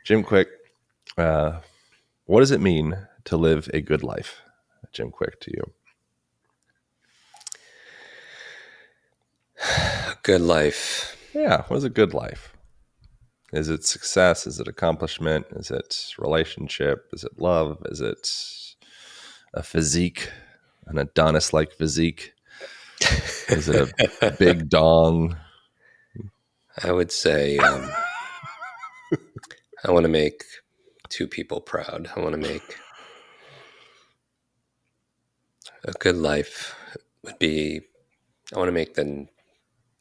Jim Kwik, uh, what does it mean to live a good life? Jim Kwik, to you. A good life. Yeah, what is a good life? Is it success? Is it accomplishment? Is it relationship? Is it love? Is it a physique, an Adonis-like physique? Is it a big dong? I would say I want to make two people proud. I want to make a good life would be, I want to make the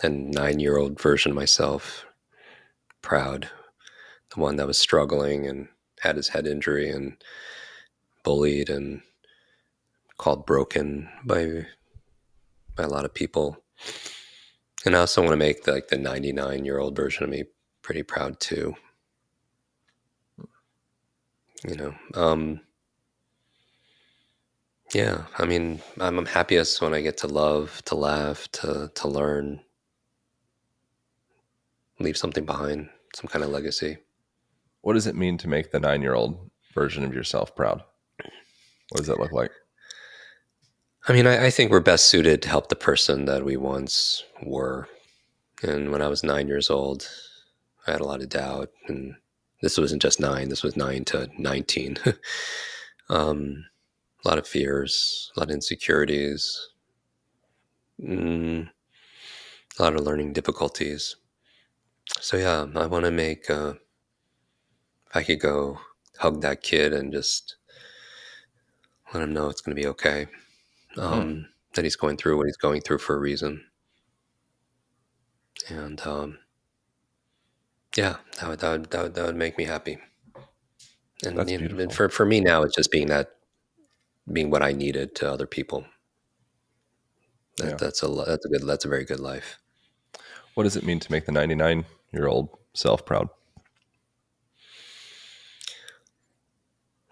9-year-old version of myself proud. The one that was struggling and had his head injury and bullied and called broken by a lot of people. And I also want to make the 99-year-old version of me pretty proud too. You know, yeah. I mean, I'm happiest when I get to love, to laugh, to learn, leave something behind, some kind of legacy. What does it mean to make the 9-year-old version of yourself proud? What does that look like? I mean, I think we're best suited to help the person that we once were. And when I was 9 years old, I had a lot of doubt. And this wasn't just 9, this was 9 to 19. A lot of fears, a lot of insecurities, a lot of learning difficulties. So, yeah, I want to make, if I could go hug that kid and just let him know it's going to be okay. That he's going through what he's going through for a reason. And yeah, that would make me happy. And That's you know, and beautiful. for me now, it's just being what I needed to other people. Yeah. That's a very good life. What does it mean to make the 99-year-old self proud?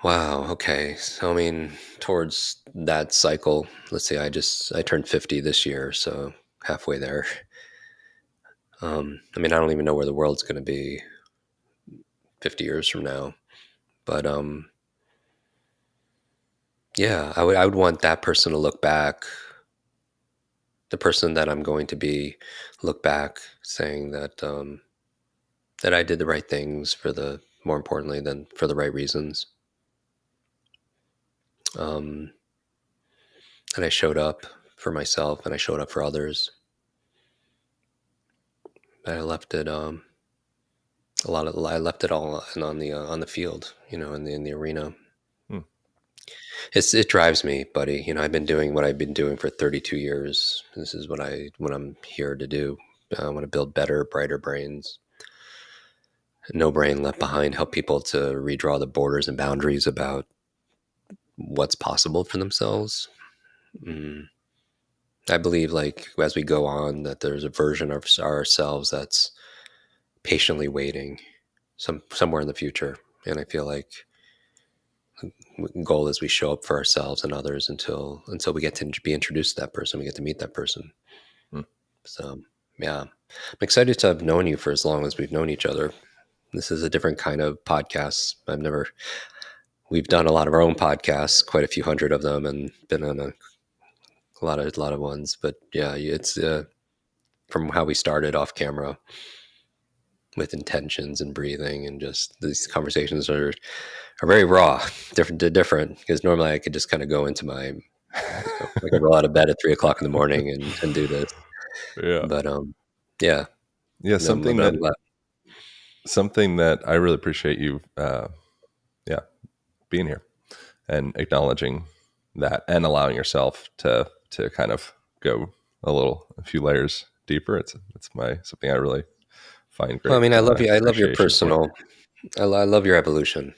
Wow. Okay. So I mean, towards that cycle, let's say I turned 50 this year, so halfway there. I mean, I don't even know where the world's going to be 50 years from now, but yeah, I would want that person to look back, the person that I'm going to be, look back saying that I did the right things more importantly than for the right reasons. Um, and I showed up for myself and I showed up for others. I left it I left it all on the field, in the arena. Hmm. It drives me, buddy. I've been doing what I've been doing for 32 years. This is what I'm here to do. I want to build better, brighter brains. No brain left behind. Help people to redraw the borders and boundaries about what's possible for themselves. Mm. I believe, like, as we go on, that there's a version of ourselves that's patiently waiting somewhere in the future. And I feel like the goal is we show up for ourselves and others until we get to be introduced to that person, we get to meet that person. Hmm. So yeah, I'm excited to have known you for as long as we've known each other. This is a different kind of podcast. We've done a lot of our own podcasts, quite a few hundred of them, and been on a lot of ones. But yeah, it's from how we started off camera with intentions and breathing, and just these conversations are very raw, different because normally I could just kind of go into I could roll out of bed at 3 o'clock in the morning and do this. Yeah. But yeah, Yeah. but I'm glad. Something that I really appreciate you, yeah, being here and acknowledging that and allowing yourself to kind of go a few layers deeper. It's something I really find Well, I great mean, I love you. I love your appreciation for. personal. I love your evolution,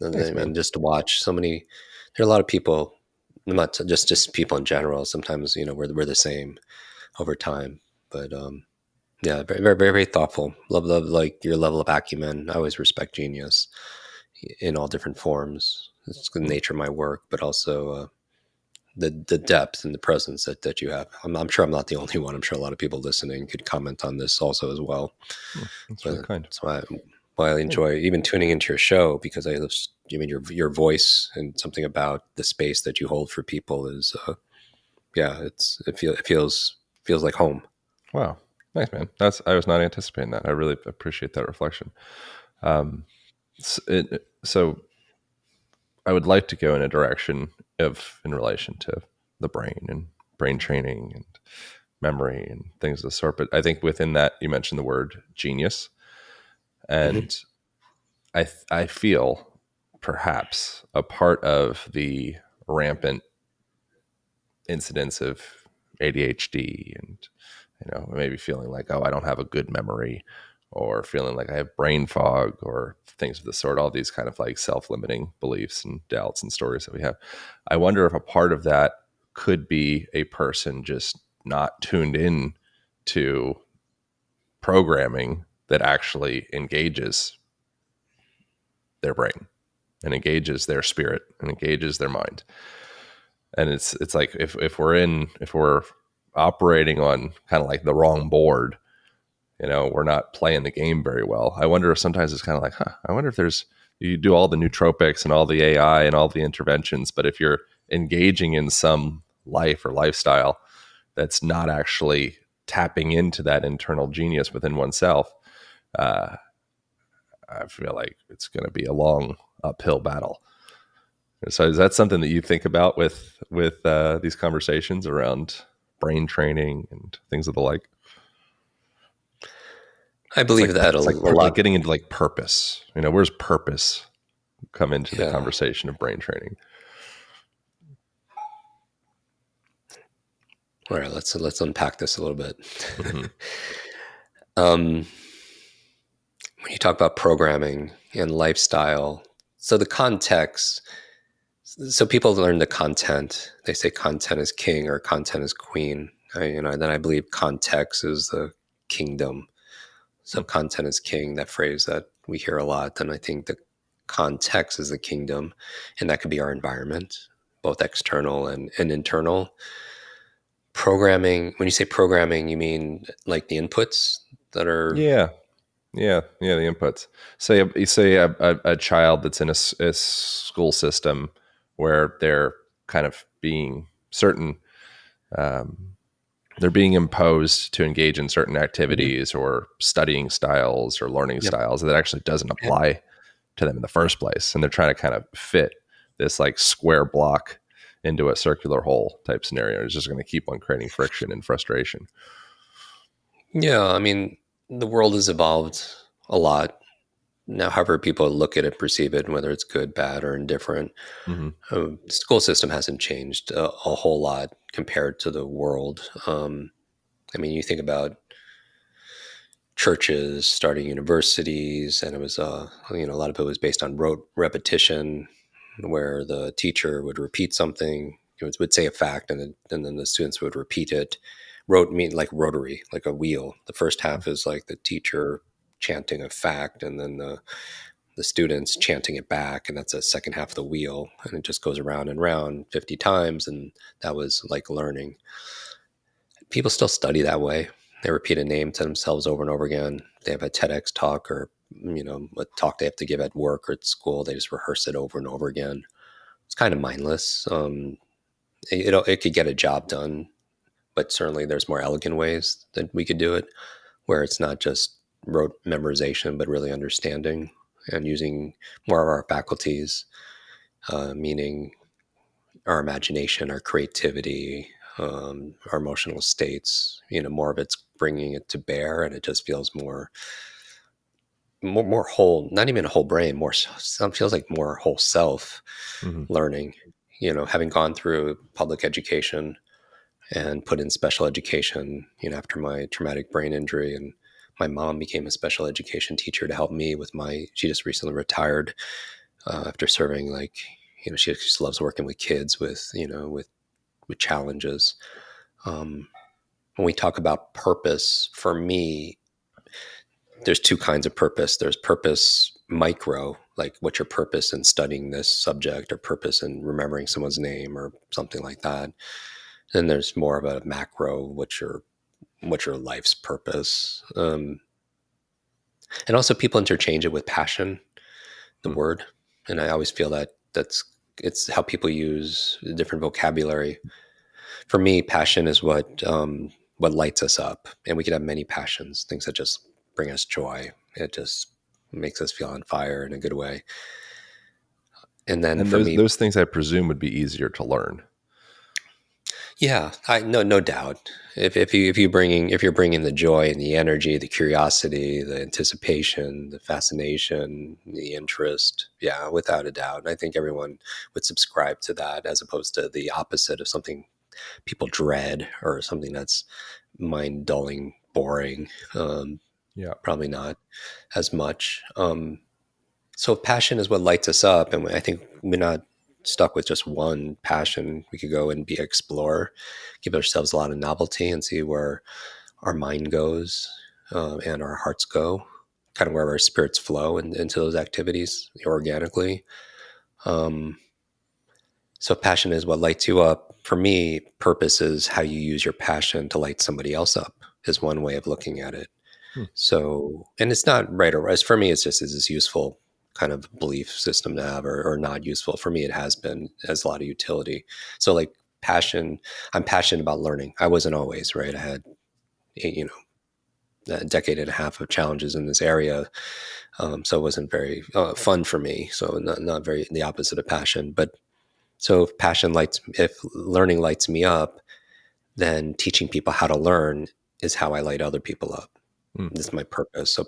Thanks, man. and just to watch so many. There are a lot of people, not just people in general. Sometimes we're the same over time, but yeah, very very very, very thoughtful. Love like your level of acumen. I always respect genius in all different forms. It's the nature of my work, but also the depth and the presence that you have. I'm sure I'm not the only one. I'm sure a lot of people listening could comment on this also as well. That's But really kind. that's why. Well, I enjoy even tuning into your show because I mean, your voice and something about the space that you hold for people is, yeah, it feels like home. Wow, nice, man. I was not anticipating that. I really appreciate that reflection. Um, so I would like to go in a direction of in relation to the brain and brain training and memory and things of the sort. But I think within that, you mentioned the word genius, Hmm. and I feel perhaps a part of the rampant incidence of ADHD and maybe feeling like, oh, I don't have a good memory, or feeling like I have brain fog, or things of the sort, all these kind of like self-limiting beliefs and doubts and stories that we have. I wonder if a part of that could be a person just not tuned in to programming that actually engages their brain and engages their spirit and engages their mind. And it's like if we're operating on kind of like the wrong board, we're not playing the game very well. I wonder if sometimes it's kind of like, I wonder if there's, you do all the nootropics and all the AI and all the interventions, but if you're engaging in some life or lifestyle that's not actually tapping into that internal genius within oneself, uh, I feel like it's going to be a long uphill battle. So is that something that you think about with these conversations around brain training and things of the like? I It's believe that a like lot. getting into like purpose. Where's purpose come into the Yeah. conversation of brain training? All right. Let's unpack this a little bit. Mm-hmm. um, when you talk about programming and lifestyle, so the context. So people learn the content. They say content is king or content is queen. And then I believe context is the kingdom. So content is king, that phrase that we hear a lot. Then I think the context is the kingdom, and that could be our environment, both external and internal. Programming, when you say programming, you mean like the inputs that are. Yeah, yeah. The inputs. Say you say a child that's in a school system where they're kind of being certain. Um, they're being imposed to engage in certain Mhm. activities or studying styles or learning Yep. styles that actually doesn't Yeah. apply to them in the first place, and they're trying to kind of fit this like square block into a circular hole type scenario. It's just going to keep on creating friction and frustration. Yeah. I mean, the world has evolved a lot. Now, however people look at it, perceive it, whether it's good, bad, or indifferent, Hmm. the school system hasn't changed a whole lot compared to the world. I mean, you think about churches starting universities, and it was, a lot of it was based on rote repetition, where the teacher would repeat something, would say a fact, and then the students would repeat it. Rote mean like rotary, like a wheel. The first half is like the teacher chanting a fact, and then the students chanting it back, and that's a second half of the wheel, and it just goes around and round 50 times, and that was like learning. People still study that way. They repeat a name to themselves over and over again. They have a TEDx talk, or a talk they have to give at work or at school. They just rehearse it over and over again. It's kind of mindless. It could get a job done, but certainly there's more elegant ways that we could do it, where it's not just rote memorization, but really understanding and using more of our faculties, meaning our imagination, our creativity, our emotional states. More of it's bringing it to bear, and it just feels more whole. Not even a whole brain. More some feels like more whole self Hmm. learning. Having gone through public education and put in special education. After my traumatic brain injury, and my mom became a special education teacher to help me with my. She just recently retired after serving like. She just loves working with kids with challenges. Um, when we talk about purpose, for me, there's two kinds of purpose. There's purpose micro, like what's your purpose in studying this subject, or purpose in remembering someone's name, or something like that. Then there's more of a macro, what's your life's purpose. And also people interchange it with passion, the Hmm. word. And I always feel that it's how people use different vocabulary. For me, passion is what lights us up, and we could have many passions, things that just bring us joy. It just makes us feel on fire in a good way. And then And for those me, those things I presume would be easier to learn. yeah, I no doubt. If you're bringing the joy and the energy, the curiosity, the anticipation, the fascination, the interest, yeah, without a doubt. And I think everyone would subscribe to that, as opposed to the opposite of something people dread, or something that's mind dulling, boring. Yeah. Probably not as much. So passion is what lights us up, and I think we're not stuck with just one passion. We could go and be explore, give ourselves a lot of novelty, and see where our mind goes, and our hearts go, kind of where our spirits flow into those activities organically. Um, so passion is what lights you up. For me, purpose is how you use your passion to light somebody else up. Is one way of looking at it. Hmm. So, and it's not right or wrong. For me, it's just is this useful kind of belief system to have, or not useful. For me, it has been, has a lot of utility. So like passion, I'm passionate about learning. I wasn't always, right. I had, you know, a decade and a half of challenges in this area. So it wasn't very fun for me. So not very, the opposite of passion. But so if learning lights me up, then teaching people how to learn is how I light other people up. Hmm. This is my purpose. So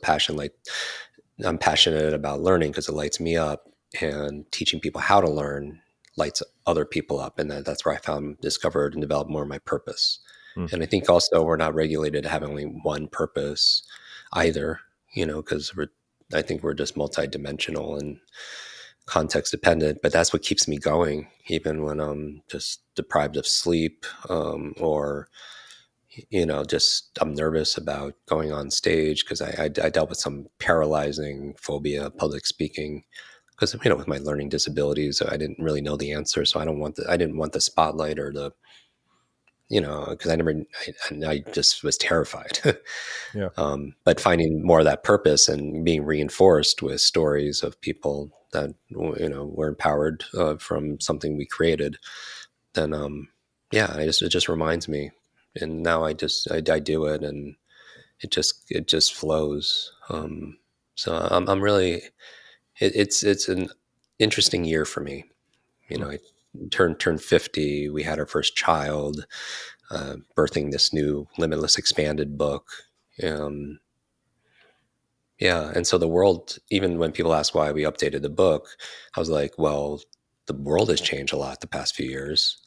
I'm passionate about learning because it lights me up, and teaching people how to learn lights other people up. And that's where I found, discovered, and developed more of my purpose. Hmm. And I think also we're not regulated to have only one purpose either, you know, because I think we're just multidimensional and context dependent, but that's what keeps me going, even when I'm just deprived of sleep, or you know, just I'm nervous about going on stage because I dealt with some paralyzing phobia, public speaking, because you know, with my learning disabilities, I didn't really know the answer, so I didn't want the spotlight or the, you know, because I just was terrified. Yeah. But finding more of that purpose and being reinforced with stories of people that, you know, were empowered from something we created, then yeah, it just reminds me, and now I do it, and it just flows. So I'm really, it's an interesting year for me. You Hmm. know, I turned 50. We had our first child, birthing this new Limitless expanded book. Um, yeah, and so the world, even when people ask why we updated the book, I was like, well, the world has changed a lot the past few years.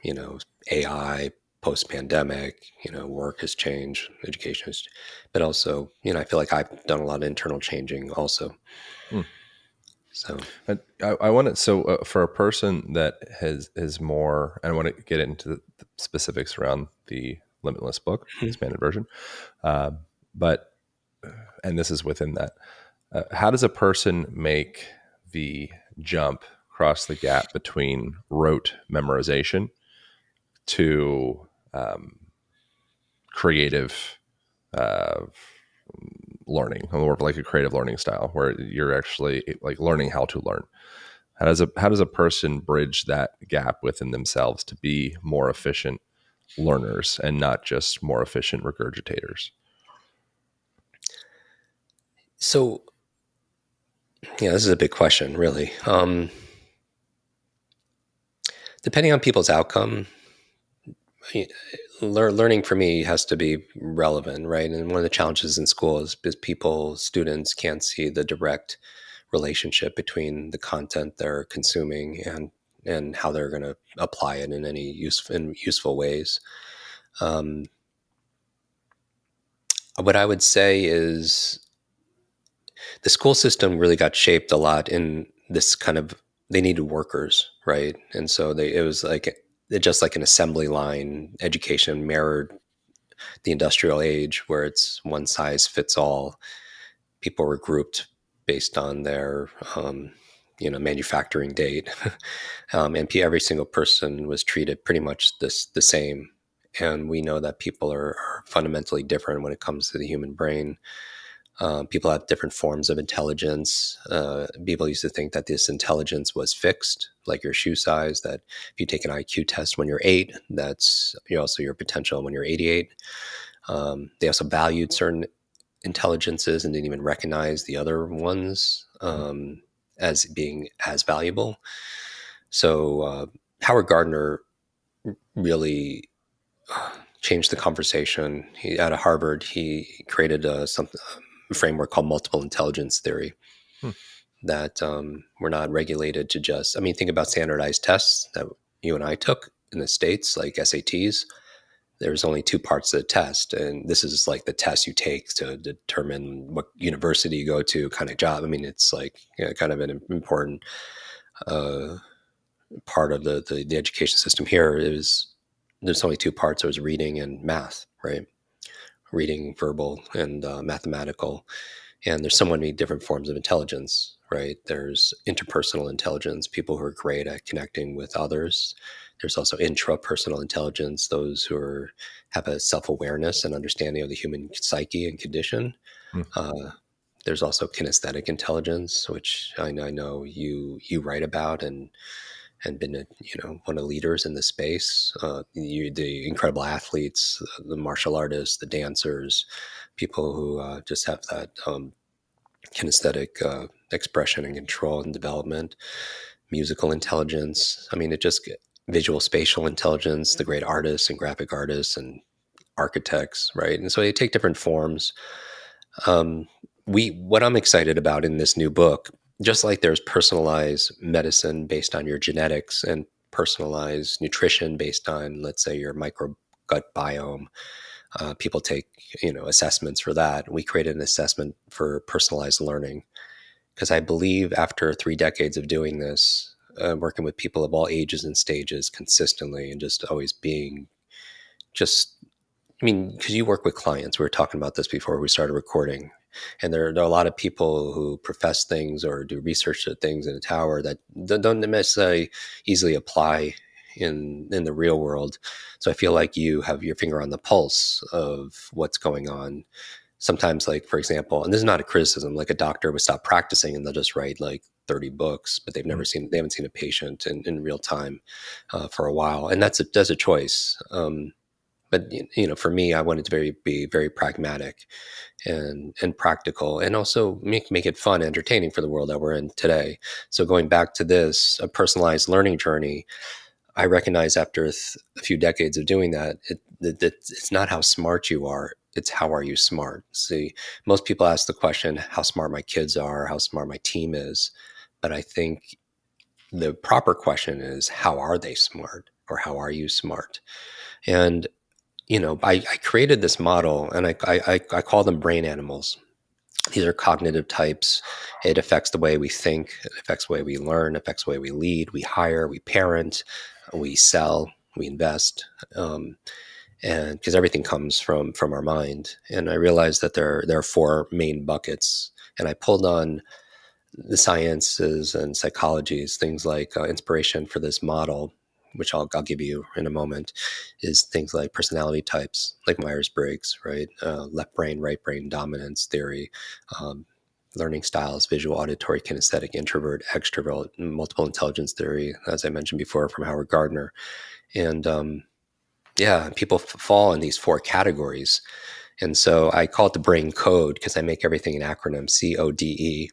You know, AI, post pandemic, you know, work has changed, education has, but also, you know, I feel like I've done a lot of internal changing also. Hmm. So, I want to, so for a person that is more, and I want to get into the specifics around the Limitless book, expanded version, uh, but, and this is within that, how does a person make the jump, cross the gap between rote memorization to creative uh, learning, more of like a creative learning style where you're actually like learning how to learn? How does a person bridge that gap within themselves to be more efficient learners and not just more efficient regurgitators? so yeah, this is a big question, really. Depending on people's outcome, learning for me has to be relevant, right? And one of the challenges in school is students can't see the direct relationship between the content they're consuming and how they're going to apply it in any useful ways. Um, what I would say is the school system really got shaped a lot in this kind of, they needed workers, right? And so it was like just like an assembly line education mirrored the industrial age, where it's one size fits all. People were grouped based on their you know, manufacturing date, and every single person was treated pretty much the same. And we know that people are fundamentally different when it comes to the human brain. People have different forms of intelligence. People used to think that this intelligence was fixed, like your shoe size, that if you take an IQ test when you're 8, that's also your potential when you're 88. They also valued certain intelligences and didn't even recognize the other ones as being as valuable. So Howard Gardner really changed the conversation. Out of Harvard, he created a framework called multiple intelligence theory, Hmm. that we're not regulated to just, I mean, think about standardized tests that you and I took in the States, like SATs. There's only two parts of the test, and this is like the test you take to determine what university you go to, kind of job. I mean, it's like kind of an important uh, part of the education system here. Is there's only two parts. There's reading and math, right? Reading, verbal, and mathematical. And there's so many different forms of intelligence, right? There's interpersonal intelligence, people who are great at connecting with others. There's also intrapersonal intelligence, those who have a self-awareness and understanding of the human psyche and condition. Hmm. Uh, there's also kinesthetic intelligence, which I know you write about and been one of the leaders in the space. The incredible athletes, the martial artists, the dancers, people who just have that kinesthetic expression and control and development, musical intelligence. I mean, it just visual spatial intelligence, the great artists and graphic artists and architects, right? And so they take different forms. Um, what I'm excited about in this new book, just like there's personalized medicine based on your genetics and personalized nutrition based on, let's say, your micro gut biome. People take assessments for that. We created an assessment for personalized learning because I believe after 3 decades of doing this, working with people of all ages and stages consistently, and just always being just, I mean, because you work with clients, we were talking about this before we started recording, and there are a lot of people who profess things or do research at things in a tower that don't necessarily easily apply in the real world. So I feel like you have your finger on the pulse of what's going on. Sometimes, like, for example, and this is not a criticism, like a doctor would stop practicing and they'll just write like 30 books, but Hmm. they haven't seen a patient in real time for a while. And that's a choice. But for me, I wanted to be very pragmatic and practical, and also make it fun, entertaining for the world that we're in today. So going back to this, a personalized learning journey, I recognize after a few decades of doing that, it's not how smart you are, it's how are you smart. See, most people ask the question, how smart my kids are, how smart my team is. But I think the proper question is, how are they smart, or how are you smart? And I created this model, and I call them brain animals. These are cognitive types. It affects the way we think. It affects the way we learn. It affects the way we lead. We hire. We parent. We sell. We invest. And because everything comes from our mind. And I realized that there are four main buckets. And I pulled on the sciences and psychologies, things like inspiration for this model, which I'll give you in a moment, is things like personality types, like Myers-Briggs, right? Left brain, right brain dominance theory, um, learning styles, visual, auditory, kinesthetic, introvert, extrovert, multiple intelligence theory, as I mentioned before, from Howard Gardner. And yeah, people fall in these four categories. And so I call it the brain code because I make everything an acronym, CODE.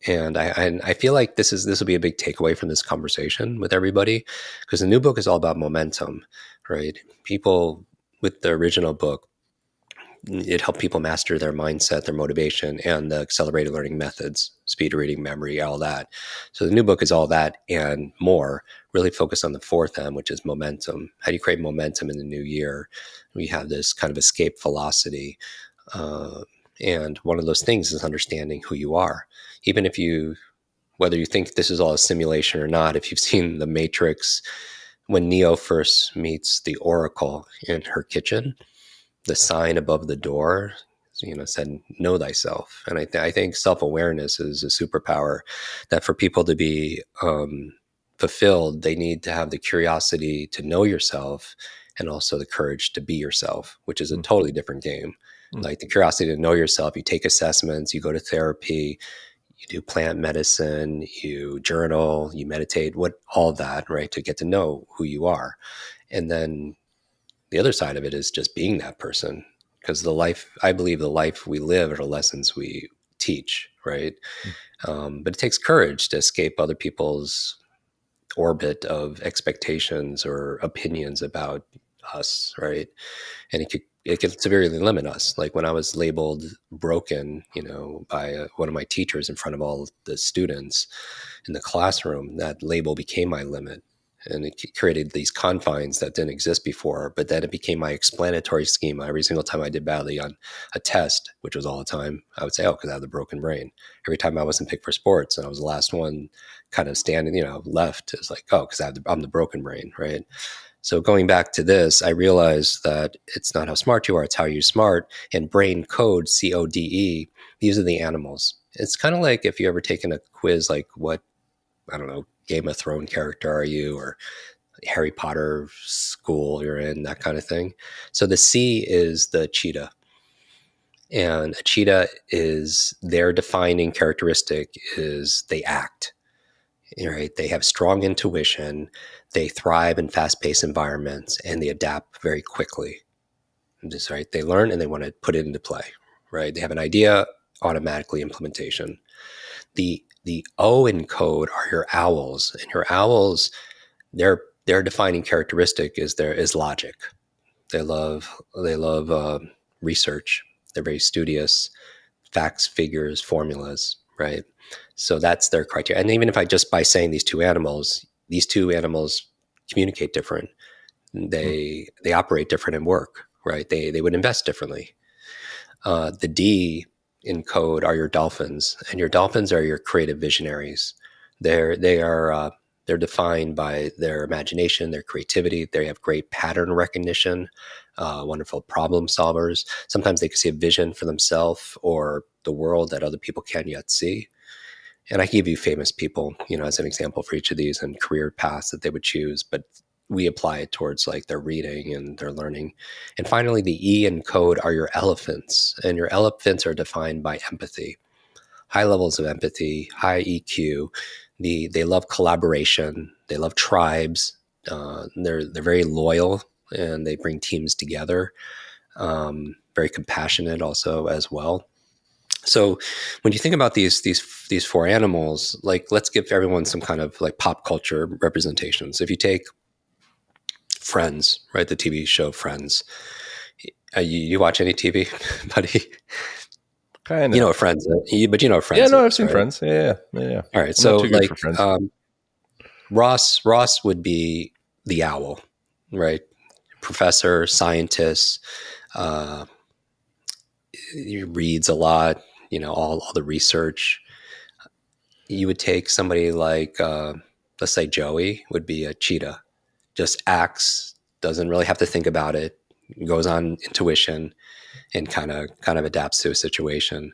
And I feel like this will be a big takeaway from this conversation with everybody, because the new book is all about momentum, right? People with the original book, it helped people master their mindset, their motivation, and the accelerated learning methods, speed reading, memory, all that. So the new book is all that and more, really focused on the fourth M, which is momentum. How do you create momentum in the new year? We have this kind of escape velocity. Uh, and one of those things is understanding who you are. Even if whether you think this is all a simulation or not, if you've seen The Matrix, when Neo first meets the Oracle in her kitchen, the sign above the door, said, "Know thyself." And I think self-awareness is a superpower that for people to be fulfilled, they need to have the curiosity to know yourself and also the courage to be yourself, which is a Hmm. totally different game. Hmm. Like the curiosity to know yourself. You take assessments, you go to therapy, you do plant medicine, you journal, you meditate, all of that, right? To get to know who you are. And then the other side of it is just being that person. Because I believe the life we live are the lessons we teach, right? But it takes courage to escape other people's orbit of expectations or opinions about us, right? And it could severely limit us. Like when I was labeled broken, by one of my teachers in front of all the students in the classroom, that label became my limit. And it created these confines that didn't exist before. But then it became my explanatory schema. Every single time I did badly on a test, which was all the time, I would say, oh, because I have the broken brain. Every time I wasn't picked for sports and I was the last one kind of standing, left, it's like, oh, because I'm the broken brain, right? So going back to this, I realized that it's not how smart you are, it's how you're smart. And brain code, CODE, these are the animals. It's kind of like if you ever taken a quiz, like what, I don't know, Game of Thrones character are you, or Harry Potter school you're in, that kind of thing. So the C is the cheetah. And a cheetah is their defining characteristic is they act, right? They have strong intuition, they thrive in fast-paced environments, and they adapt very quickly. Just right, they learn and they want to put it into play, right? They have an idea, automatically implementation. The O in code are your owls, and your owls, their defining characteristic is logic. They love research. They're very studious, facts, figures, formulas, right? So that's their criteria. And even if I just by saying these two animals communicate different. Hmm. They operate different in work, right? They would invest differently. The D in code are your dolphins, and your dolphins are your creative visionaries. They're defined by their imagination, their creativity. They have great pattern recognition, wonderful problem solvers. Sometimes they can see a vision for themselves or the world that other people can't yet see. And I give you famous people, as an example for each of these and career paths that they would choose, but we apply it towards like their reading and their learning. And finally, the E in code are your elephants, and your elephants are defined by empathy, high levels of empathy, high EQ. They love collaboration. They love tribes. They're very loyal and they bring teams together. Very compassionate also as well. So when you think about these four animals, like let's give everyone some kind of like pop culture representations. If you take Friends, right, the TV show Friends, you watch any TV, buddy? Kind You know of. what Friends, but you know what Yeah, Friends no, I've is, seen right? Friends. Yeah, yeah, yeah. All right, I'm not so too good like for Friends. Ross would be the owl, right? Professor, scientist, uh, he reads a lot, all the research. You would take somebody like, let's say Joey would be a cheetah, just acts, doesn't really have to think about it, goes on intuition, and kind of adapts to a situation.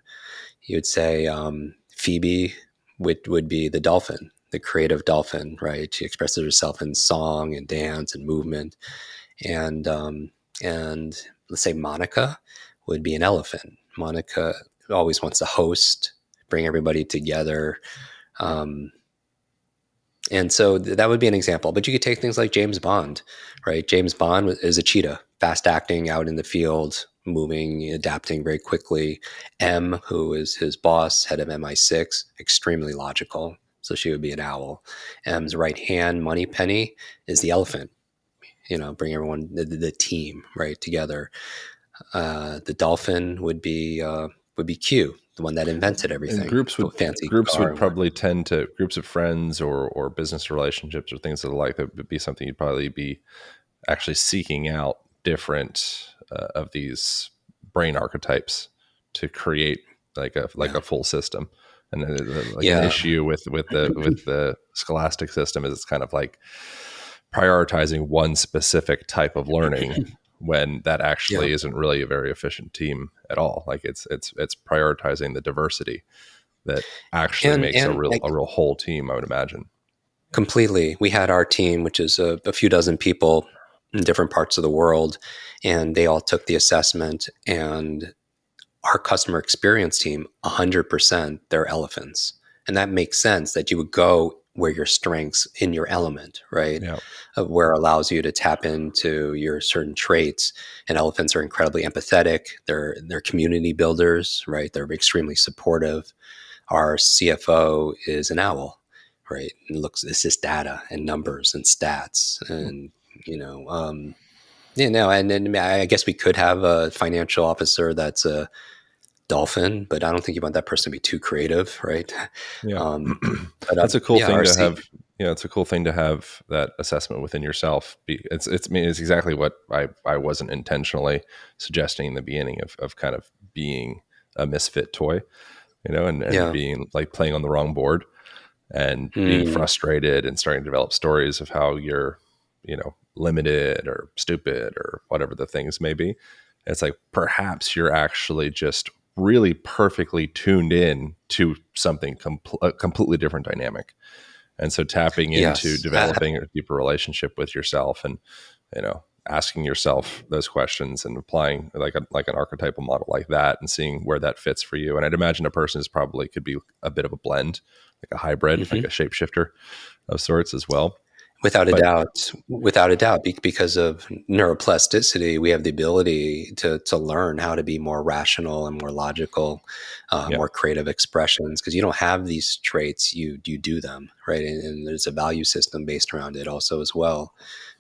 You would say Phoebe would be the dolphin, the creative dolphin, right? She expresses herself in song and dance and movement, and let's say Monica would be an elephant. Monica always wants to host, bring everybody together. Um, and so that would be an example. But you could take things like James Bond, right? James Bond is a cheetah, fast acting out in the field, moving, adapting very quickly. M, who is his boss, head of MI6, extremely logical. So she would be an owl. M's right hand, Moneypenny, is the elephant. Bring everyone, the team, right, together. The dolphin would be Q, the one that invented And everything, groups would fancy groups car would and whatnot. probably tend to groups of friends or business relationships or things of the like. That would be something you'd probably be actually seeking out different of these brain archetypes to create like Yeah, a full system. And like an yeah, issue with the scholastic system is it's kind of like prioritizing one specific type of learning when that yeah. actually isn't really a very efficient team at all. Like it's prioritizing the diversity that actually makes a And real like a real whole team, I would imagine. completely, we had our team, which is a few dozen people in different parts of the world, and they all took the assessment, and our customer experience team, 100%, they're elephants. And that makes sense that you would go where your strengths in your element, right? Yeah. Where it allows you to tap into your certain traits. And elephants are incredibly empathetic. They're community builders, right? They're extremely supportive. Our CFO is an owl, right? And it's just data and numbers and stats, and you know, and then I guess we could have a financial officer that's a dolphin, but I don't think you want that person to be too creative, right? Yeah. But That's a cool yeah, thing our to C. have. Yeah, it's a cool thing to have that assessment within yourself. I mean, it's exactly what I wasn't intentionally suggesting in the beginning of kind of being a misfit toy, and Yeah. being like playing on the wrong board and being Mm, frustrated and starting to develop stories of how you're, limited or stupid or whatever the things may be. It's like perhaps you're actually just really perfectly tuned in to something a completely different dynamic. And so tapping into yes. developing a deeper relationship with yourself and, asking yourself those questions and applying like an archetypal model like that and seeing where that fits for you. And I'd imagine a person is probably could be a bit of a blend, like a hybrid, like Mhm. a shapeshifter of sorts as well. Without a But doubt, without a doubt, because of neuroplasticity, we have the ability to learn how to be more rational and more logical, yeah, more creative expressions. Because you don't have these traits, you do them, right? And there's a value system based around it also as well.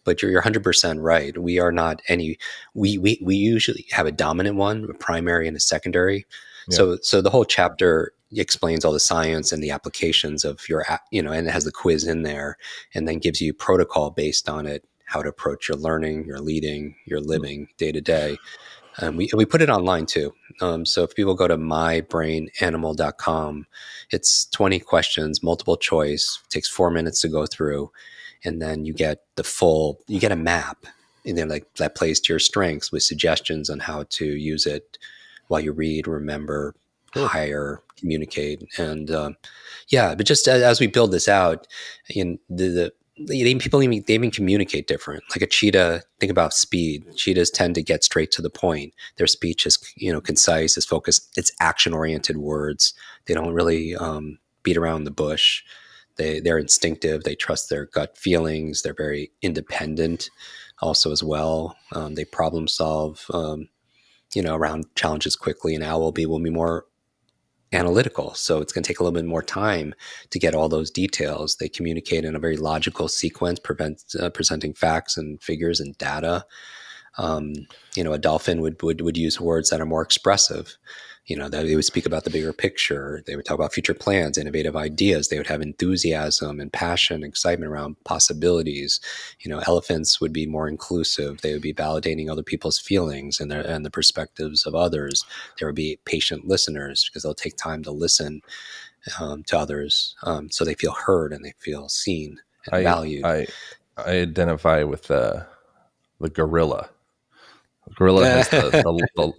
But you're 100% right. We are not any. We usually have a dominant one, a primary and a secondary. yeah, So the whole chapter explains all the science and the applications of and it has the quiz in there, and then gives you protocol based on it, how to approach your learning, your leading, your mm, living day to day. We put it online too. So if people go to mybrainanimal.com, it's 20 questions, multiple choice, takes 4 minutes to go through. And then you get a map, and then like that plays to your strengths with suggestions on how to use it while you read, remember, cool. hire, communicate. And yeah, but just as we build this out, in people they even communicate different. Like a cheetah, think about speed. Cheetahs tend to get straight to the point. Their speech is concise, is focused. It's action oriented words. They don't really beat around the bush. They're instinctive. They trust their gut feelings. They're very independent, also as well. They problem solve. Around challenges quickly. And owl will be more analytical. So it's going to take a little bit more time to get all those details. They communicate in a very logical sequence, presenting facts and figures and data. A dolphin would use words that are more expressive. That they would speak about the bigger picture. They would talk about future plans, innovative ideas. They would have enthusiasm and passion, excitement around possibilities. Elephants would be more inclusive. They would be validating other people's feelings and the perspectives of others. There would be patient listeners because they'll take time to listen to others, so they feel heard and they feel seen and I valued. I I identify with the gorilla. The gorilla has the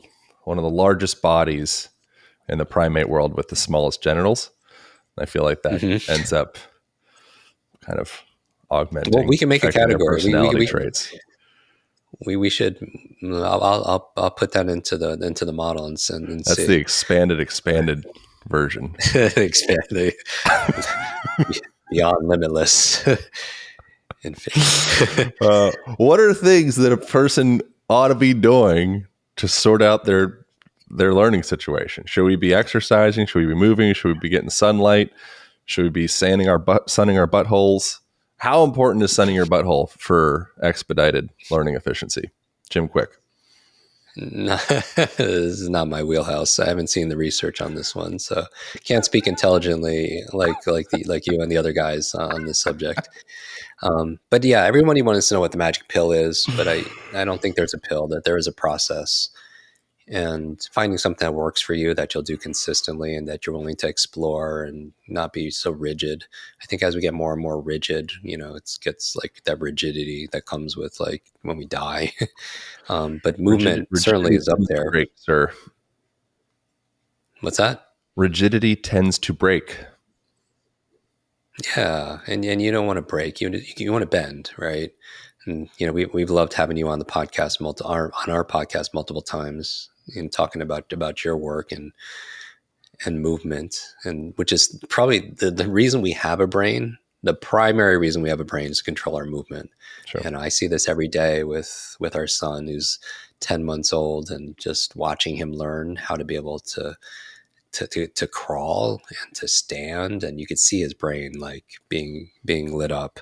one of the largest bodies in the primate world with the smallest genitals. I feel like that Mhm. ends up kind of Well, we augmenting, can make a affecting their category. personality traits. We should. I'll put that into the model and That's the see. expanded version. Expand the beyond limitless. Infinity. What are things that a person ought to be doing to sort out their learning situation? Should we be exercising? Should we be moving? Should we be getting sunlight? Should we be sunning our buttholes? How important is sunning your butthole for expedited learning efficiency? Jim Kwik. No, this is not my wheelhouse. I haven't seen the research on this one, so can't speak intelligently like you and the other guys on this subject. But yeah, everybody wants to know what the magic pill is, but I don't think there's a pill. That there is a process, and finding something that works for you, that you'll do consistently, and that you're willing to explore and not be so rigid. I think as we get more and more rigid, it gets like that rigidity that comes with like when we die. But movement certainly Rigidity is up tends to there. break, sir. What's that? Rigidity tends to break. Yeah, and you don't want to break. You want to bend, right? And we've loved having you on the podcast on our podcast multiple times. in talking about your work and movement, and which is probably the reason we have a brain. The primary reason we have a brain is to control our movement. Sure. And I see this every day with our son who's 10 months old, and just watching him learn how to be able to crawl and to stand, and you could see his brain like being lit up.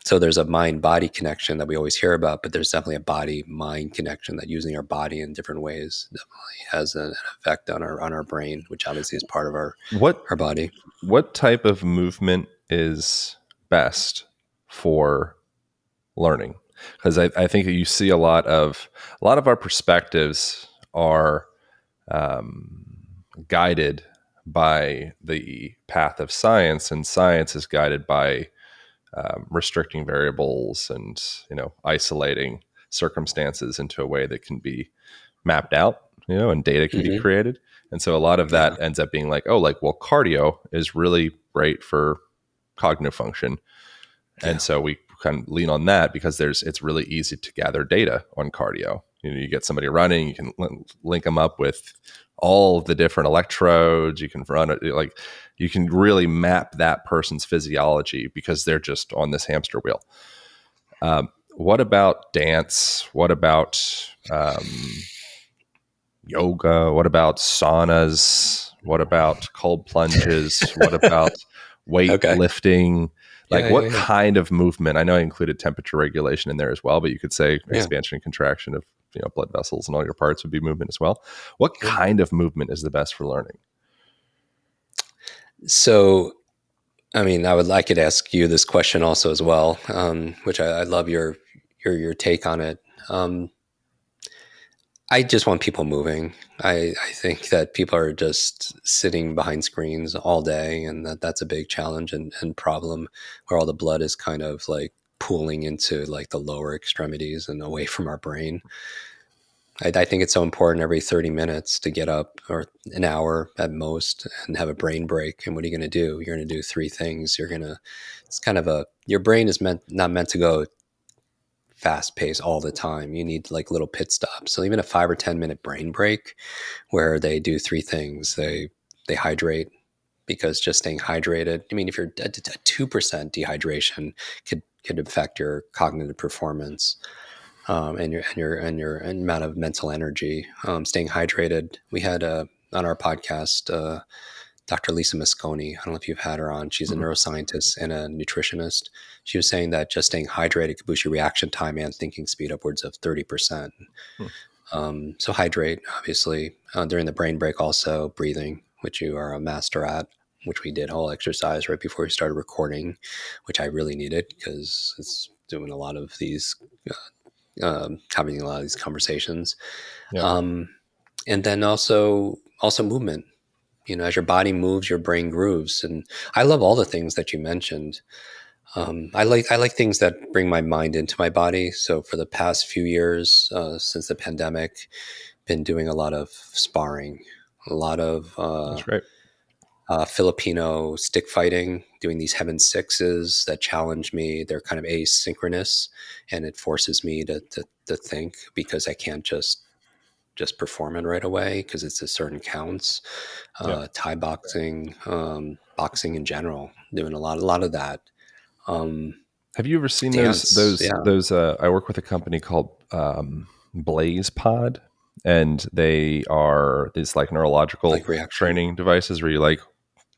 So there's a mind body connection that we always hear about, but there's definitely a body mind connection, that using our body in different ways definitely has an effect on our brain, which obviously is part of What our body. what type of movement is best for learning? Because I think that you see a lot of our perspectives are um, guided by the path of science, and science is guided by restricting variables and isolating circumstances into a way that can be mapped out, and data can be Hmm. created. And so a lot of Yeah. that ends up being like, oh, like, well, cardio is really great for cognitive function. And Yeah. so we kind of lean on that because it's really easy to gather data on cardio. You get somebody running, you can link them up with all the different electrodes. You can run it, like, you can really map that person's physiology because they're just on this hamster wheel. What about dance? What about yoga? What about saunas? What about cold plunges? What about Okay. weightlifting? Like, Yeah. what Yeah. Yeah. kind of movement? I know I included temperature regulation in there as well, but you could say Yeah. expansion and contraction of blood vessels and all your parts would be movement as well. What Yeah. kind of movement is the best for learning? So, I mean, I could ask you this question also as well, which I love your take on it. I just want people moving. I think that people are just sitting behind screens all day, and that's a big challenge and problem, where all the blood is kind of like pooling into like the lower extremities and away from our brain. I think it's so important every 30 minutes to get up, or an hour at most, and have a brain break. And what are you going to do? You're going to do three things. It's kind of your brain is not meant to go fast pace all the time. You need like little pit stops. So even a 5 or 10 minute brain break where they do three things. They hydrate, because just staying hydrated. I mean, if you're at 2% dehydration could affect your cognitive performance, and your amount of mental energy. Staying hydrated. We had on our podcast Dr. Lisa Mosconi. I don't know if you've had her on. She's a Mm-mm. neuroscientist and a nutritionist. She was saying that just staying hydrated could boost your reaction time and thinking speed upwards of 30%. Hmm. So hydrate, obviously. During the brain break, also breathing, which you are a master at, which we did whole exercise right before we started recording, which I really needed because it's doing a lot of these, having a lot of these conversations. Yeah. Um, and then also movement. As your body moves, your brain grooves. And I love all the things that you mentioned. I like things that bring my mind into my body. So for the past few years, since the pandemic, been doing a lot of sparring, a lot of That's great. Filipino stick fighting, doing these heaven sixes that challenge me. They're kind of asynchronous, and it forces me to think, because I can't just perform it right away, because it's a certain counts. Yeah. Thai boxing, boxing in general, doing a lot of that. Um, Have you ever seen those Dance, those yeah, those I work with a company called Blaze Pod, and they are these like neurological like reaction, training devices where you like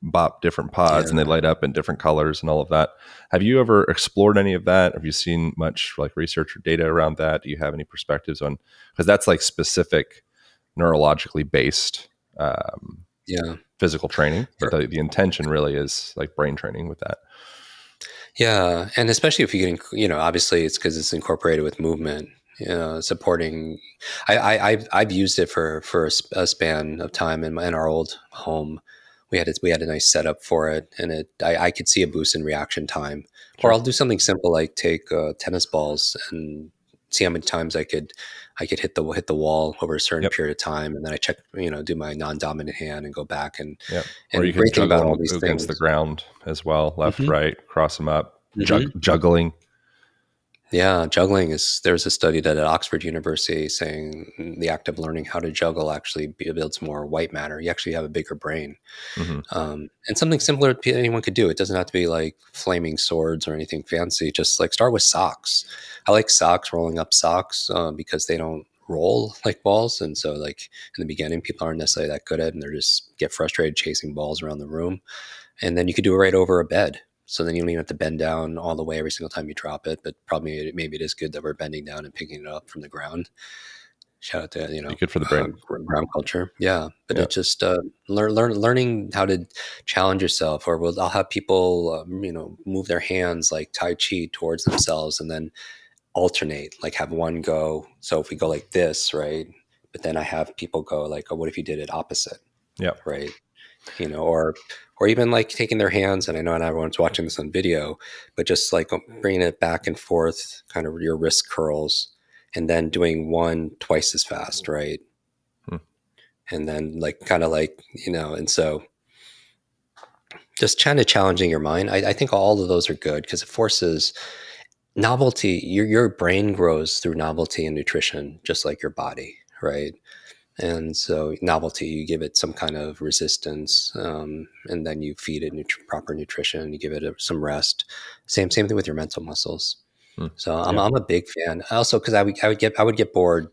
bop different pods and they yeah. light up in different colors and all of that. Have you ever explored any of that? Have you seen much like research or data around that? Do you have any perspectives on, because that's like specific neurologically based Yeah. physical training, but the intention really is like brain training with that. Yeah, and especially if you get, obviously it's because it's incorporated with movement. Supporting. I've used it for a span of time in our old home. We had a nice setup for it, and I could see a boost in reaction time. Or Sure. I'll do something simple like take tennis balls and see how many times I could hit the wall over a certain Yep. period of time, and then I check, do my non-dominant hand and go back. and Yep. Or you and can great thing juggle about all them these against the things. ground as well, left, Hmm. right, cross them up, Hmm. juggling. Yeah, juggling is, there's a study that at Oxford University saying the act of learning how to juggle actually builds more white matter. You actually have a bigger brain. Hmm. And something similar anyone could do. It doesn't have to be like flaming swords or anything fancy. Just like start with socks. I like socks, rolling up socks, because they don't roll like balls. And so like in the beginning, people aren't necessarily that good at it, and they're just get frustrated chasing balls around the room. And then you could do it right over a bed. So then you don't even have to bend down all the way every single time you drop it. But probably maybe it is good that we're bending down and picking it up from the ground. Shout out to Be good for the brain. ground culture. Yeah, but Yeah. it's just learning how to challenge yourself. Or I'll have people move their hands like Tai Chi towards themselves, and then alternate. Like have one go. So if we go like this, right? But then I have people go like, oh, what if you did it opposite, Yeah. right? Or even like taking their hands, and I know not everyone's watching this on video, but just like bringing it back and forth, kind of your wrist curls, and then doing one twice as fast, right? Hmm. And then like kind of like, and so just kind of challenging your mind. I think all of those are good because it forces novelty. Your brain grows through novelty and nutrition, just like your body, right? And so novelty, you give it some kind of resistance, and then you feed it proper nutrition. You give it some rest. Same thing with your mental muscles. Hmm. So Yeah. I'm a big fan. Also, because I would get bored,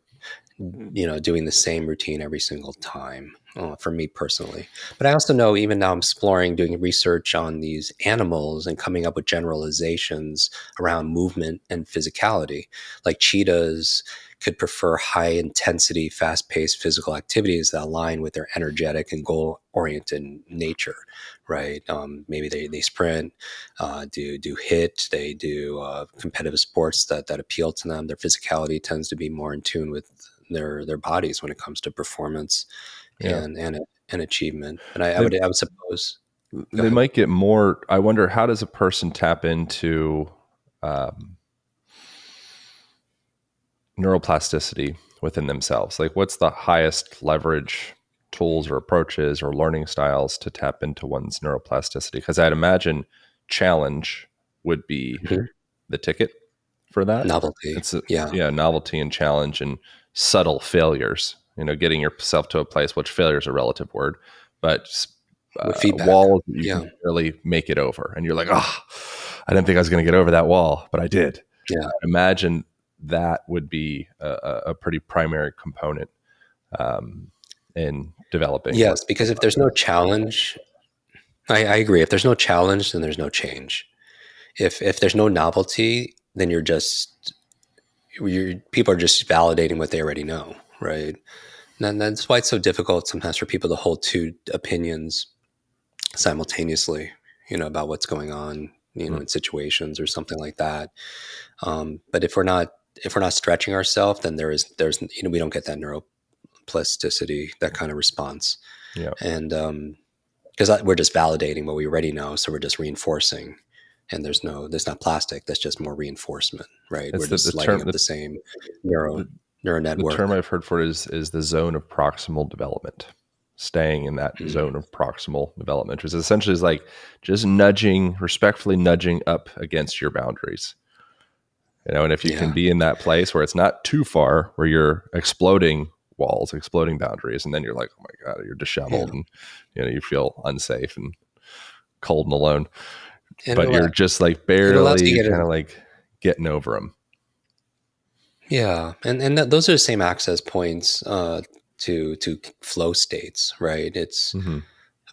doing the same routine every single time, for me personally. But I also know even now I'm exploring, doing research on these animals and coming up with generalizations around movement and physicality. Like cheetahs could prefer high intensity, fast paced physical activities that align with their energetic and goal oriented nature, right? Maybe they sprint, do hit, they do competitive sports that appeal to them. Their physicality tends to be more in tune with their bodies when it comes to performance Yeah. and achievement. And I They would I would suppose. Go they ahead. might get more. I wonder, how does a person tap into um, neuroplasticity within themselves? Like, what's the highest leverage tools or approaches or learning styles to tap into one's neuroplasticity? Because I'd imagine challenge would be Mhm. the ticket for that. Novelty, It's yeah, yeah, novelty and challenge and subtle failures. Getting yourself to a place, which failure is a relative word, but with feedback, walls that you yeah, can barely make it over, and you're like, oh, I didn't think I was going to get over that wall, but I did. yeah, Imagine that would be a pretty primary component um, in developing what. yes. Because if there's no challenge, I agree. If there's no challenge, then there's no change. If there's no novelty, then people are just validating what they already know, right? And that's why it's so difficult sometimes for people to hold two opinions simultaneously, about what's going on, Mm, in situations or something like that. But if we're not stretching ourselves, then there's we don't get that neuroplasticity, that kind of response, yeah, and because we're just validating what we already know, so we're just reinforcing, and there's not plastic. That's just more reinforcement, right? We're it's the just lighting term. up the same neuro The, neural the term network. I've heard for it is the zone of proximal development. Staying in that Mm, zone of proximal development, which is essentially is like just respectfully nudging up against your boundaries. And if you can yeah, be in that place where it's not too far, where you're exploding walls, exploding boundaries, and then you're like, oh my God, you're yeah, disheveled and you feel unsafe and cold and alone, and but you're just like it allows you barely to get kind in. of like getting over them. Yeah, and those are the same access points, to flow states, right? It's Mm-hmm.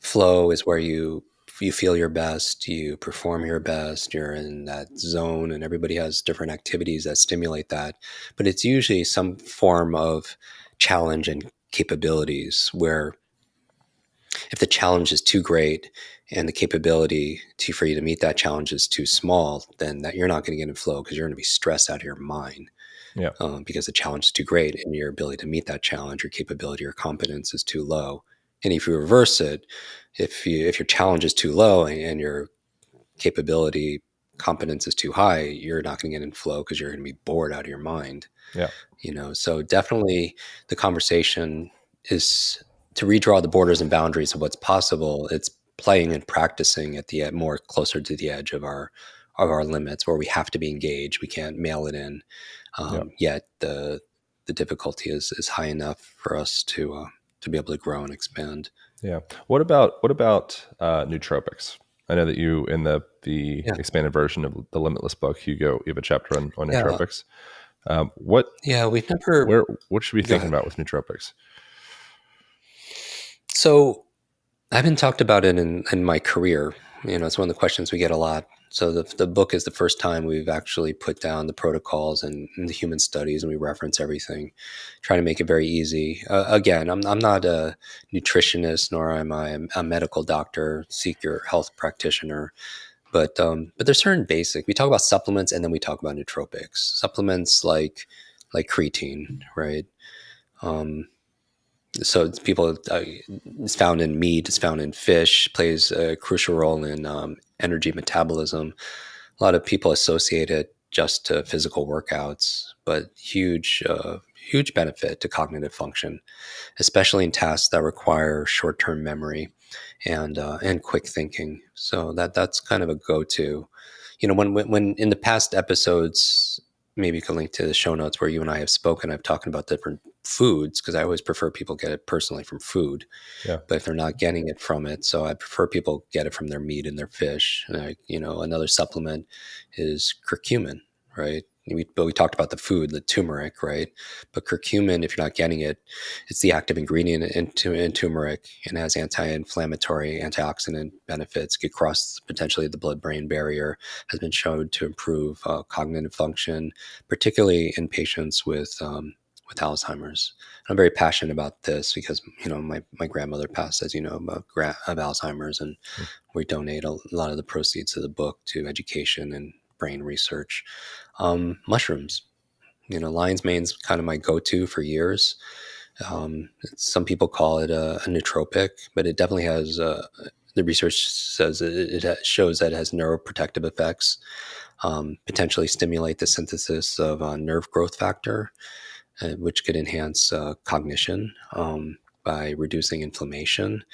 flow is where you feel your best, you perform your best, you're in that zone, and everybody has different activities that stimulate that. But it's usually some form of challenge and capabilities where if the challenge is too great and the capability for you to meet that challenge is too small, then that you're not going to get in flow because you're going to be stressed out of your mind, Yeah. because the challenge is too great and your ability to meet that challenge, your capability or competence is too low. And if you reverse it, if your challenge is too low and your capability competence is too high, you're not going to get in flow because you're going to be bored out of your mind. Yeah. So definitely the conversation is to redraw the borders and boundaries of what's possible. It's playing and practicing at the more closer to the edge of our limits, where we have to be engaged. We can't mail it in. Yeah. Yet the difficulty is high enough for us to be able to grow and expand. Yeah. What about nootropics? I know that you in the Yeah, expanded version of the Limitless book, you have a chapter on yeah, nootropics. What yeah. We've never. where what should we be Go thinking ahead. about with nootropics? So I haven't talked about it in my career. It's one of the questions we get a lot. So the book is the first time we've actually put down the protocols and the human studies, and we reference everything, trying to make it very easy. Again, I'm not a nutritionist, nor am I a medical doctor, seeker, health practitioner. But there's certain basic. We talk about supplements, and then we talk about nootropics. Supplements like creatine, right? Um, so it's found in meat, it's found in fish, plays a crucial role in energy metabolism. A lot of people associate it just to physical workouts, but huge benefit to cognitive function, especially in tasks that require short-term memory and quick thinking. So that's kind of a go-to. When in the past episodes, maybe you can link to the show notes where you and I have spoken. I've talked about different foods because I always prefer people get it personally from food, Yeah. but if they're not getting it from it, so I prefer people get it from their meat and their fish. Another supplement is curcumin, right? But we talked about the food, the turmeric, right? But curcumin, if you're not getting it, it's the active ingredient in turmeric and has anti-inflammatory, antioxidant benefits. Get across potentially the blood-brain barrier. Has been shown to improve cognitive function, particularly in patients with Alzheimer's. I'm very passionate about this because my grandmother passed, as you know, of Alzheimer's, and Hmm. we donate a lot of the proceeds of the book to education and brain research. Mushrooms, lion's mane's kind of my go-to for years. Some people call it a nootropic, but it definitely has. The research says it shows that it has neuroprotective effects, potentially stimulate the synthesis of nerve growth factor, which could enhance cognition by reducing inflammation.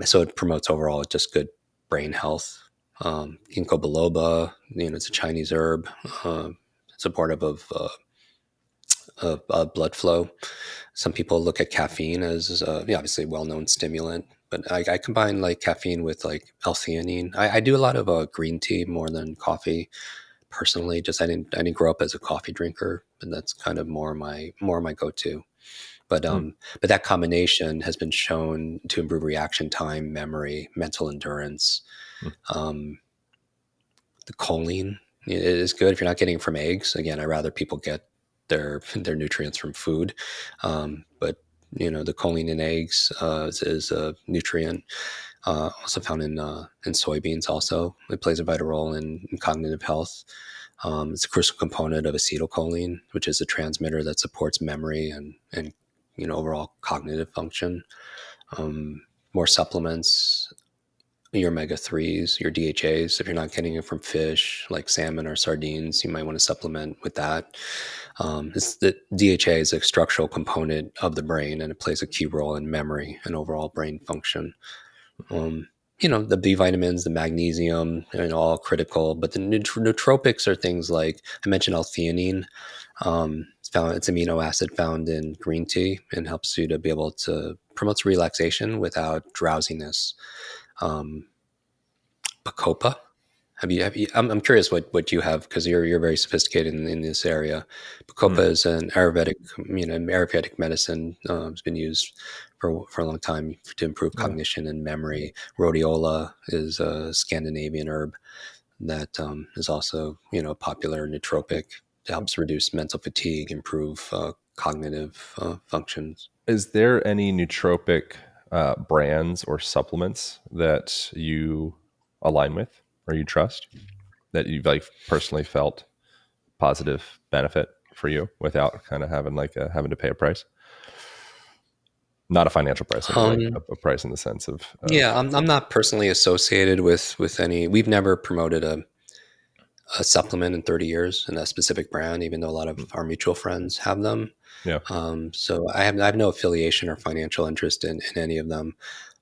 So it promotes overall just good brain health. Ginkgo biloba, it's a Chinese herb, supportive of blood flow. Some people look at caffeine as obviously a well-known stimulant, but I combine like caffeine with like L-theanine. I do a lot of green tea more than coffee personally. Just I didn't grow up as a coffee drinker, and that's kind of more my go-to. But Hmm. um, but that combination has been shown to improve reaction time, memory, mental endurance. Hmm. Um, the choline is good if you're not getting it from eggs. Again, I rather people get their nutrients from food, but the choline in eggs is a nutrient also found in soybeans. Also, it plays a vital role in cognitive health. It's a crucial component of acetylcholine, which is a transmitter that supports memory and overall cognitive function. Um, More supplements, your omega 3s, your DHAs. If you're not getting it from fish like salmon or sardines, you might want to supplement with that. The DHA is a structural component of the brain, and it plays a key role in memory and overall brain function. Um, the B vitamins, the magnesium, all critical. But the nootropics are things like I mentioned L-theanine. It's amino acid found in green tea and helps you to be able to promotes relaxation without drowsiness. Um, Bacopa. Have you? I'm curious what you have because you're very sophisticated in this area. Bacopa Hmm. is an Ayurvedic medicine. It's been used for a long time to improve Yeah. cognition and memory. Rhodiola is a Scandinavian herb that is also a popular nootropic. It helps reduce mental fatigue, improve cognitive functions. Is there any nootropic brands or supplements that you align with or you trust that you've like personally felt positive benefit for you without kind of having having to pay a price? Not a financial price, I mean like Um, a price in the sense yeah, of I'm not personally associated with any. We've never promoted a supplement in 30 years in a specific brand, even though a lot of our mutual friends have them. yeah. So I have no affiliation or financial interest in any of them.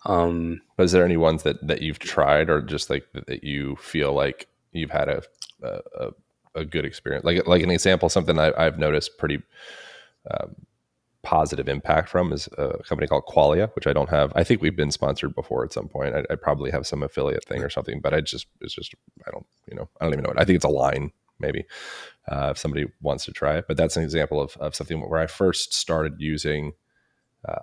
Um, But is there any ones that you've tried or just like that you feel like you've had a good experience, like an example, something I've noticed pretty positive impact from is a company called Qualia, which I don't have. I think we've been sponsored before at some point. I probably have some affiliate thing or something, but it's just, I don't, I don't even know what. I think it's a line maybe, if somebody wants to try it. But that's an example of something where I first started using.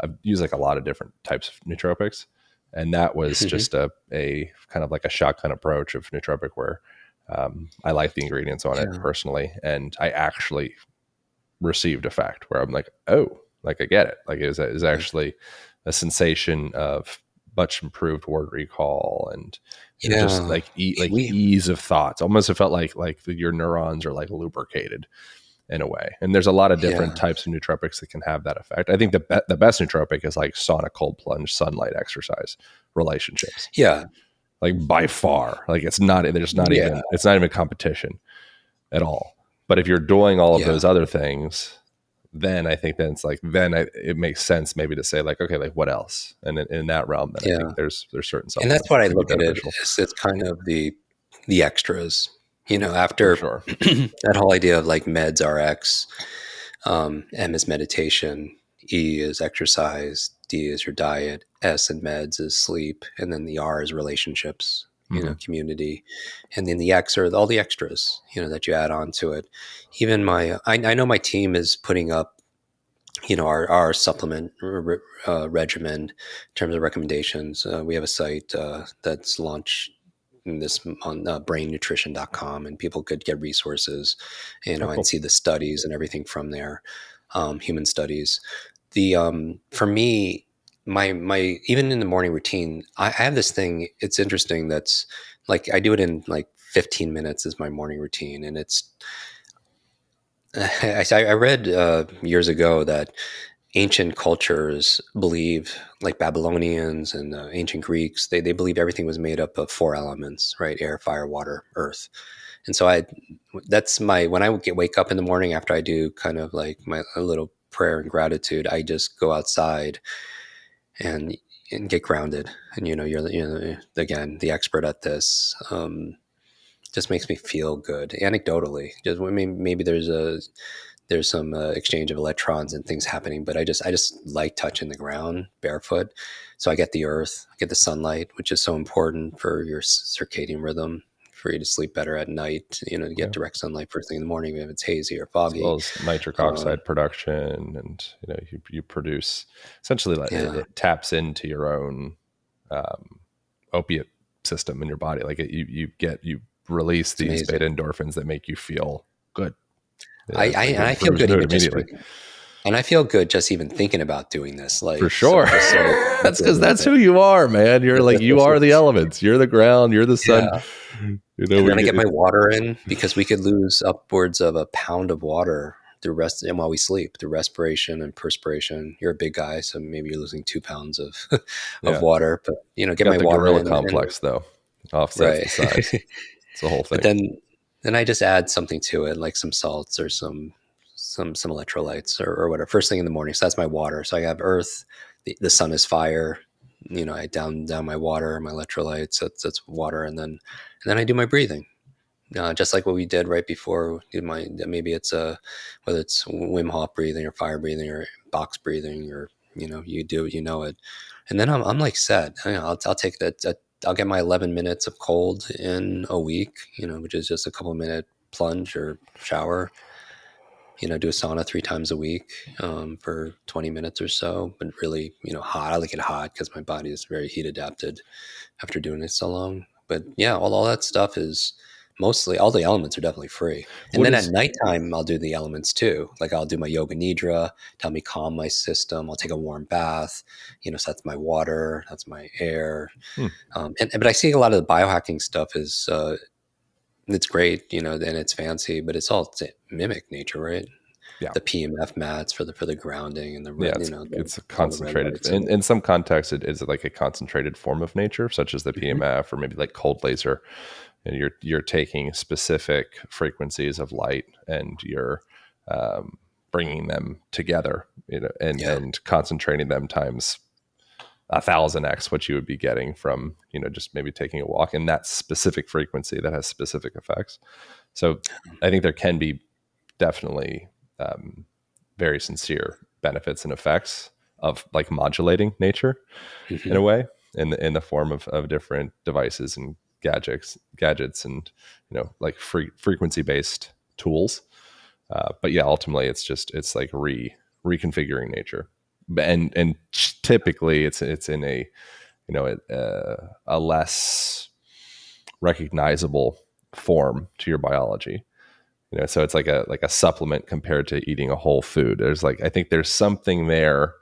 I've used like a lot of different types of nootropics, and that was Hmm. just a kind of like a shotgun approach of nootropic where I like the ingredients on it Yeah. personally, and I actually received effect where I'm like, oh, like I get it. Like it is Yeah. actually a sensation of much improved word recall and just Yeah. like We, ease of thoughts. Almost it felt like your neurons are like lubricated in a way. And there's a lot of different yeah. types of nootropics that can have that effect. I think the best nootropic is like sauna, cold plunge, sunlight, exercise, relationships. Yeah. Like by far, like Yeah. it's not even competition at all. But if you're doing all of Yeah. those other things, then I think then it's like it makes sense maybe to say like, okay, like what else? And in that realm, then I Yeah. think there's certain And that's supplements what that I could be look at it beneficial as. It's kind of the extras, for after sure. that whole idea of like meds RX, M is meditation, E is exercise, D is your diet, S in meds is sleep, and then the R is relationships, Hmm. community, and then the X are all the extras, that you add on to it. Even I know my team is putting up, our supplement regimen in terms of recommendations. We have a site that's launched this on brainnutrition.com, and people could get resources, Oh, and cool. see the studies and everything from there, human studies. The For me, my even in the morning routine, I have this thing. It's interesting. That's like I do it in like 15 minutes is my morning routine, and it's I read years ago that ancient cultures believe, like Babylonians and ancient Greeks, they believe everything was made up of four elements, right? Air, fire, water, earth. And so that's when I wake up in the morning after I do kind of like my a little prayer and gratitude, I just go outside and get grounded. And you're again the expert at this. Just makes me feel good anecdotally. Just I mean, maybe there's some exchange of electrons and things happening, but I just like touching the ground barefoot. So I get the earth, I get the sunlight, which is so important for your circadian rhythm, for you to sleep better at night, to get Yeah. direct sunlight first thing in the morning if it's hazy or As well foggy. as nitric Um, oxide production, and you produce essentially like yeah, it taps into your own opiate system in your body. Like you release it's these amazing. beta endorphins that make you feel good. I, It's I like and it I feel improves good mood even just immediately. and I feel good just even thinking about doing this. For Like sure. so, just so I That's feel because that's movement. who you are, man. You're like you are the elements. You're the ground. You're the sun. Yeah. And We then I get get my it. water in because we could lose upwards of a pound of water through rest and while we sleep through respiration and perspiration. You're a big guy, so maybe you're losing 2 pounds of of Yeah. water. But get Got my the water gorilla in, and complex though. Offsets right. the size. It's the whole But thing. then I just add something to it, like some salts or some electrolytes or whatever. First thing in the morning. So that's my water. So I have earth. The sun is fire. I down my water, my electrolytes. That's water, and then I do my breathing. Just like what we did right before. Maybe it's whether it's Wim Hof breathing or fire breathing or box breathing, or you do it, it, and then I'm like set. I'll take that. I'll get my 11 minutes of cold in a week. Which is just a couple minute plunge or shower. Do a sauna 3 times a week for 20 minutes or so, but really, hot. I like it hot because my body is very heat adapted after doing it so long. But yeah, all that stuff is mostly all the elements are definitely free. And What then at is nighttime, I'll do the elements too. Like I'll do my yoga nidra, tell me calm my system. I'll take a warm bath. So that's my water, that's my air. hmm, But I see a lot of the biohacking stuff is it's great, and it's fancy, but it's all to mimic nature, right? yeah. The PMF mats for the grounding and the Yeah, red, it's a all the red concentrated lights and in some contexts it is like a concentrated form of nature, such as the Mhm. PMF or maybe like cold laser. And you're taking specific frequencies of light and you're bringing them together, and Yeah, concentrating them times 1,000x what you would be getting from, just maybe taking a walk in that specific frequency that has specific effects. So I think there can be definitely very sincere benefits and effects of like modulating nature in a way, in the form of different devices and gadgets and like frequency based tools. But yeah, ultimately it's like reconfiguring nature, and typically it's in a a less recognizable form to your biology. So it's like a supplement compared to eating a whole food. I think there's something there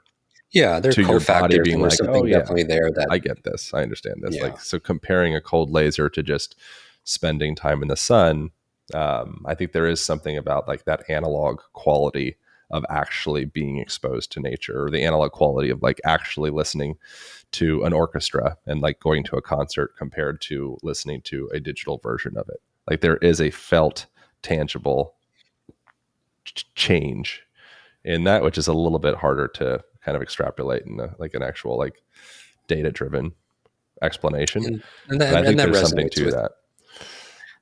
Yeah, there are to your body cofactors, being and there's like, oh something yeah, definitely there that, I get this, I understand this. yeah, Like, so comparing a cold laser to just spending time in the sun, I think there is something about like that analog quality of actually being exposed to nature, or the analog quality of like actually listening to an orchestra and like going to a concert compared to listening to a digital version of it. Like there is a felt, tangible change in that, which is a little bit harder to kind of extrapolate in like an actual like data driven explanation. and And that, I and think that there's something resonates to with that.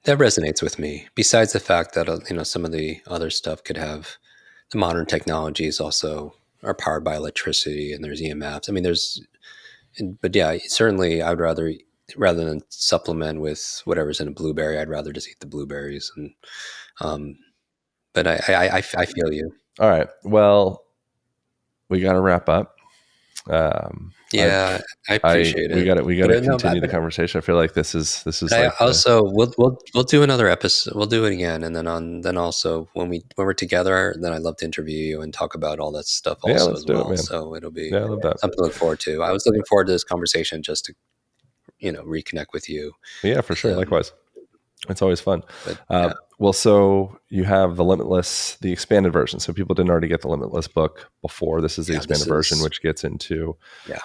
that resonates with me. Besides the fact that some of the other stuff could have, the modern technologies also are powered by electricity, and there's EMFs. I mean, but yeah, certainly I would rather than supplement with whatever's in a blueberry, I'd rather just eat the blueberries. And um, but I feel you. All right. Well, we got to wrap up. Yeah, I appreciate We it. got to we got But to no, continue the conversation. I feel like this is but I like the also we'll do another episode. We'll do it again, and then also when we're together, then I'd love to interview you and talk about all that stuff yeah. also Let's as do it, well. man. So it'll be Yeah, I love that. something to look forward to. I was looking forward to this conversation just to reconnect with you. Yeah, for sure. Um, Likewise. It's always fun. but yeah, Well, so you have the Limitless, the expanded version. So people didn't already get the Limitless book before. This is the yeah, this expanded version, is which gets into yeah.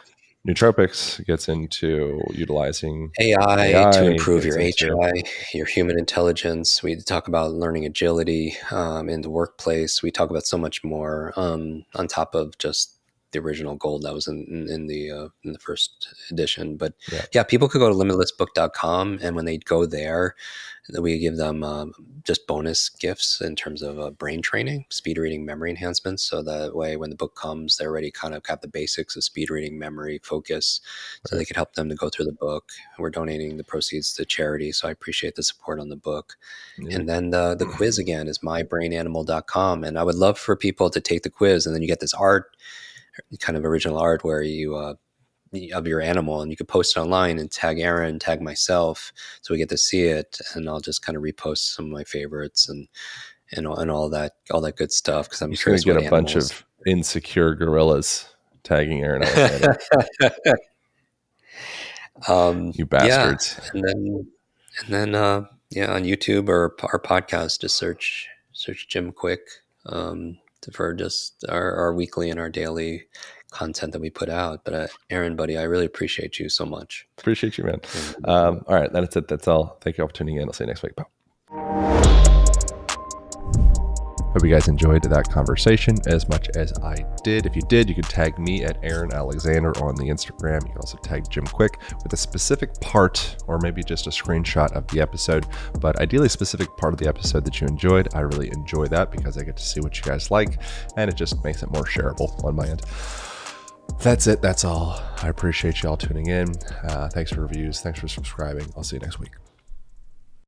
nootropics, gets into utilizing AI to AI, improve gets your into HI, your human intelligence. We talk about learning agility in the workplace. We talk about so much more on top of just the original gold that was in the first edition. But yeah, yeah, people could go to limitlessbook.com, and when they go there, we give them just bonus gifts in terms of brain training, speed reading, memory enhancements. So that way, when the book comes, they're already kind of got the basics of speed reading, memory, focus, so right. they could help them to go through the book. We're donating the proceeds to charity, so I appreciate the support on the book. Yeah. And then the quiz again is mybrainanimal.com. And I would love for people to take the quiz, and then you get this art, kind of original art, where you of your animal, and you could post it online and tag Aaron, tag myself, so we get to see it. And I'll just kind of repost some of my favorites and all that good stuff, because I'm You're just going to curious get what a bunch animals. of insecure gorillas tagging Aaron Alexander. You Yeah, bastards. and then yeah, on YouTube or our podcast, just search Jim Kwik for just our weekly and our daily content that we put out. But Aaron, buddy, I really appreciate you so much. Appreciate you, man. And, All right. That's it. That's all. Thank you all for tuning in. I'll see you next week. Bye. Hope you guys enjoyed that conversation as much as I did. If you did, you could tag me at Aaron Alexander on the Instagram. You can also tag Jim Kwik with a specific part, or maybe just a screenshot of the episode, but ideally a specific part of the episode that you enjoyed. I really enjoy that because I get to see what you guys like, and it just makes it more shareable on my end. That's it. That's all. I appreciate you all tuning in. Thanks for reviews. Thanks for subscribing. I'll see you next week.